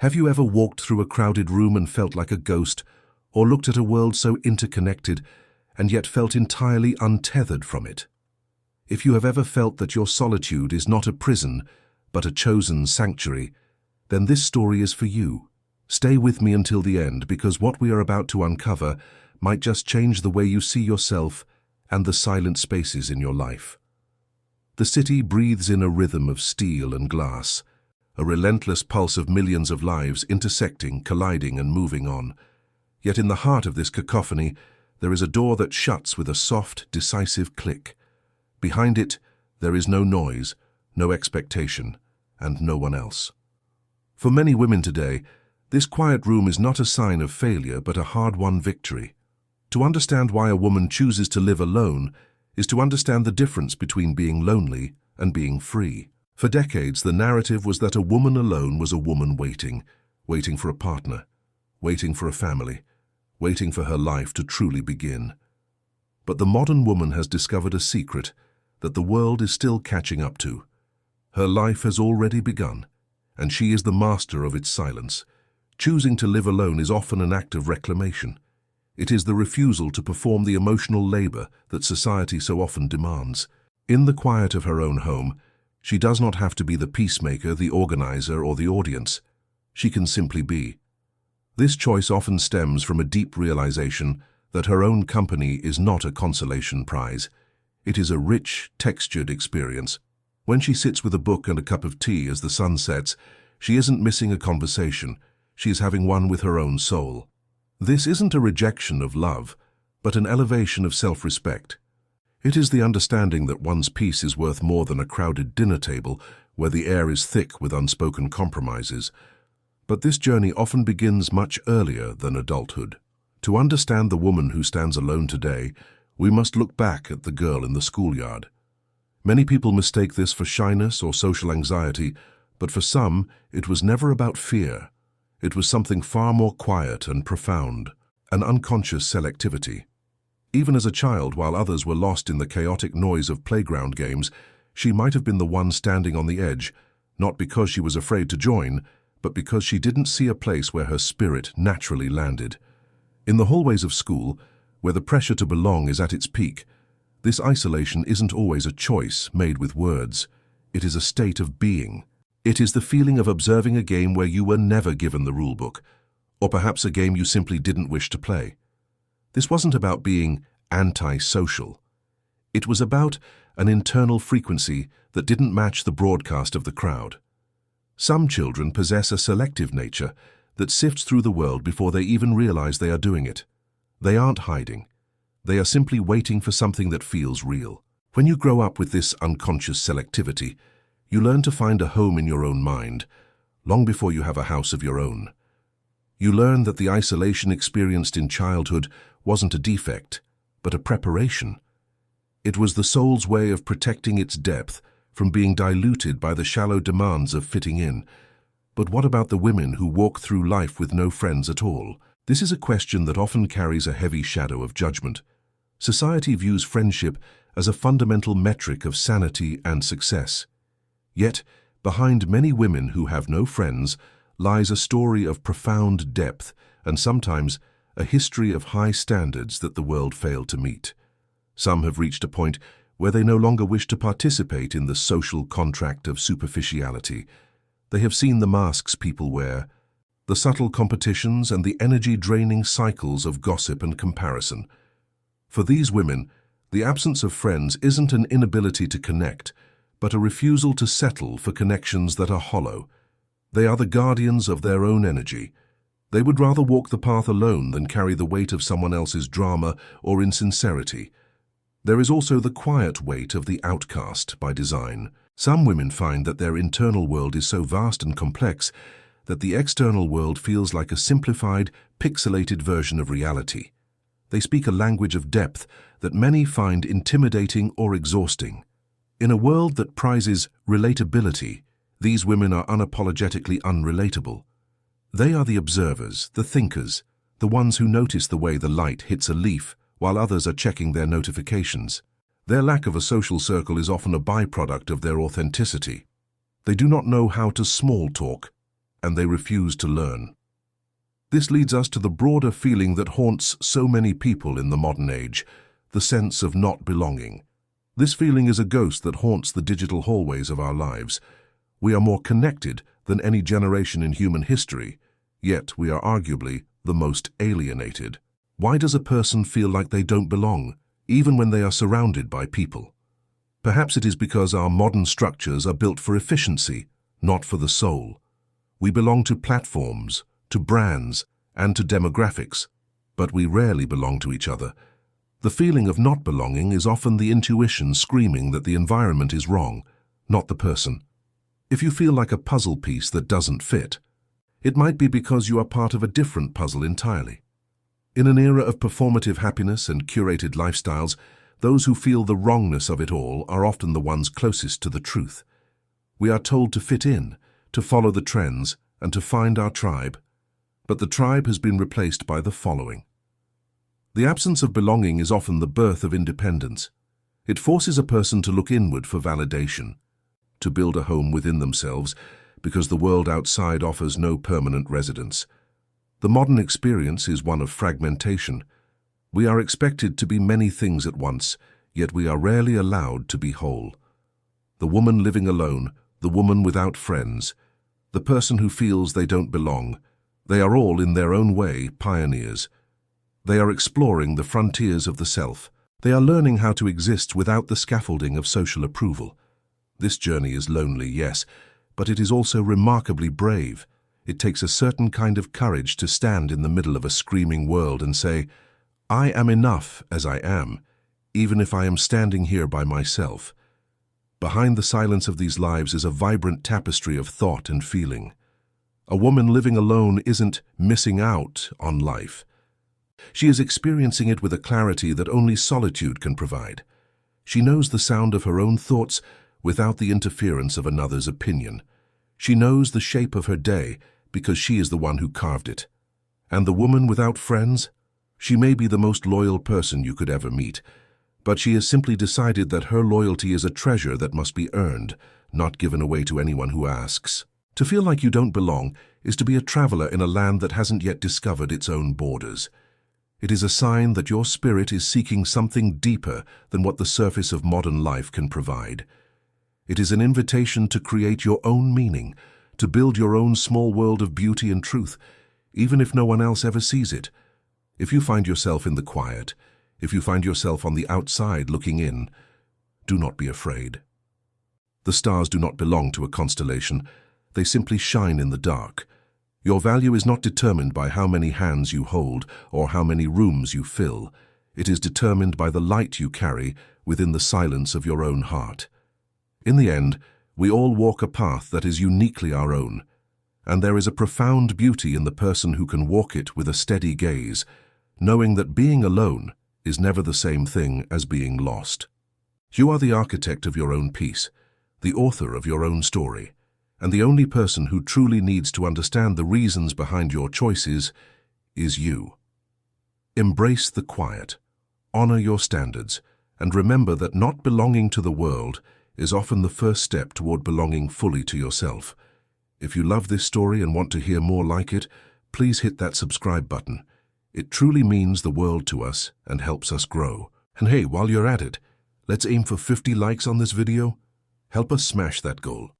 Have you ever walked through a crowded room and felt like a ghost, or looked at a world so interconnected and yet felt entirely untethered from it? If you have ever felt that your solitude is not a prison, but a chosen sanctuary, then this story is for you. Stay with me until the end, because what we are about to uncover might just change the way you see yourself and the silent spaces in your life. The city breathes in a rhythm of steel and glass, a relentless pulse of millions of lives intersecting, colliding, and moving on. Yet in the heart of this cacophony, there is a door that shuts with a soft, decisive click. Behind it, there is no noise, no expectation, and no one else. For many women today, this quiet room is not a sign of failure but a hard-won victory. To understand why a woman chooses to live alone is to understand the difference between being lonely and being free. For decades, the narrative was that a woman alone was a woman waiting for a partner, waiting for a family, waiting for her life to truly begin. But the modern woman has discovered a secret that the world is still catching up to. Her life has already begun, and she is the master of its silence. Choosing to live alone is often an act of reclamation. It is the refusal to perform the emotional labor that society so often demands. In the quiet of her own home, she does not have to be the peacemaker, the organizer, or the audience. She can simply be. This choice often stems from a deep realization that her own company is not a consolation prize. It is a rich, textured experience. When she sits with a book and a cup of tea as the sun sets, she isn't missing a conversation. She is having one with her own soul. This isn't a rejection of love, but an elevation of self-respect. It is the understanding that one's peace is worth more than a crowded dinner table where the air is thick with unspoken compromises. But this journey often begins much earlier than adulthood. To understand the woman who stands alone today, we must look back at the girl in the schoolyard. Many people mistake this for shyness or social anxiety, but for some, it was never about fear. It was something far more quiet and profound, an unconscious selectivity. Even as a child, while others were lost in the chaotic noise of playground games, she might have been the one standing on the edge, not because she was afraid to join, but because she didn't see a place where her spirit naturally landed. In the hallways of school, where the pressure to belong is at its peak, this isolation isn't always a choice made with words. It is a state of being. It is the feeling of observing a game where you were never given the rulebook, or perhaps a game you simply didn't wish to play. This wasn't about being anti-social. It was about an internal frequency that didn't match the broadcast of the crowd. Some children possess a selective nature that sifts through the world before they even realize they are doing it. They aren't hiding. They are simply waiting for something that feels real. When you grow up with this unconscious selectivity, you learn to find a home in your own mind, long before you have a house of your own. You learn that the isolation experienced in childhood wasn't a defect, but a preparation. It was the soul's way of protecting its depth from being diluted by the shallow demands of fitting in. But what about the women who walk through life with no friends at all? This is a question that often carries a heavy shadow of judgment. Society views friendship as a fundamental metric of sanity and success. Yet, behind many women who have no friends lies a story of profound depth and sometimes a history of high standards that the world failed to meet. Some have reached a point where they no longer wish to participate in the social contract of superficiality. They have seen the masks people wear, the subtle competitions and the energy-draining cycles of gossip and comparison. For these women, the absence of friends isn't an inability to connect, but a refusal to settle for connections that are hollow. They are the guardians of their own energy. They would rather walk the path alone than carry the weight of someone else's drama or insincerity. There is also the quiet weight of the outcast by design. Some women find that their internal world is so vast and complex that the external world feels like a simplified, pixelated version of reality. They speak a language of depth that many find intimidating or exhausting. In a world that prizes relatability, these women are unapologetically unrelatable. They are the observers, the thinkers, the ones who notice the way the light hits a leaf while others are checking their notifications. Their lack of a social circle is often a byproduct of their authenticity. They do not know how to small talk, and they refuse to learn. This leads us to the broader feeling that haunts so many people in the modern age, the sense of not belonging. This feeling is a ghost that haunts the digital hallways of our lives. We are more connected than any generation in human history, yet we are arguably the most alienated. Why does a person feel like they don't belong, even when they are surrounded by people? Perhaps it is because our modern structures are built for efficiency, not for the soul. We belong to platforms, to brands, and to demographics, but we rarely belong to each other. The feeling of not belonging is often the intuition screaming that the environment is wrong, not the person. If you feel like a puzzle piece that doesn't fit, it might be because you are part of a different puzzle entirely. In an era of performative happiness and curated lifestyles, those who feel the wrongness of it all are often the ones closest to the truth. We are told to fit in, to follow the trends, and to find our tribe. But the tribe has been replaced by the following. The absence of belonging is often the birth of independence. It forces a person to look inward for validation, to build a home within themselves, because the world outside offers no permanent residence. The modern experience is one of fragmentation. We are expected to be many things at once, yet we are rarely allowed to be whole. The woman living alone, the woman without friends, the person who feels they don't belong, they are all in their own way pioneers. They are exploring the frontiers of the self. They are learning how to exist without the scaffolding of social approval. This journey is lonely, yes, but it is also remarkably brave. It takes a certain kind of courage to stand in the middle of a screaming world and say, I am enough as I am, even if I am standing here by myself. Behind the silence of these lives is a vibrant tapestry of thought and feeling. A woman living alone isn't missing out on life. She is experiencing it with a clarity that only solitude can provide. She knows the sound of her own thoughts without the interference of another's opinion. She knows the shape of her day because she is the one who carved it. And the woman without friends? She may be the most loyal person you could ever meet, but she has simply decided that her loyalty is a treasure that must be earned, not given away to anyone who asks. To feel like you don't belong is to be a traveler in a land that hasn't yet discovered its own borders. It is a sign that your spirit is seeking something deeper than what the surface of modern life can provide. It is an invitation to create your own meaning, to build your own small world of beauty and truth, even if no one else ever sees it. If you find yourself in the quiet, if you find yourself on the outside looking in, do not be afraid. The stars do not belong to a constellation. They simply shine in the dark. Your value is not determined by how many hands you hold or how many rooms you fill. It is determined by the light you carry within the silence of your own heart. In the end, we all walk a path that is uniquely our own, and there is a profound beauty in the person who can walk it with a steady gaze, knowing that being alone is never the same thing as being lost. You are the architect of your own peace, the author of your own story, and the only person who truly needs to understand the reasons behind your choices is you. Embrace the quiet, honor your standards, and remember that not belonging to the world is often the first step toward belonging fully to yourself. If you love this story and want to hear more like it, please hit that subscribe button. It truly means the world to us and helps us grow. And hey, while you're at it, let's aim for 50 likes on this video. Help us smash that goal.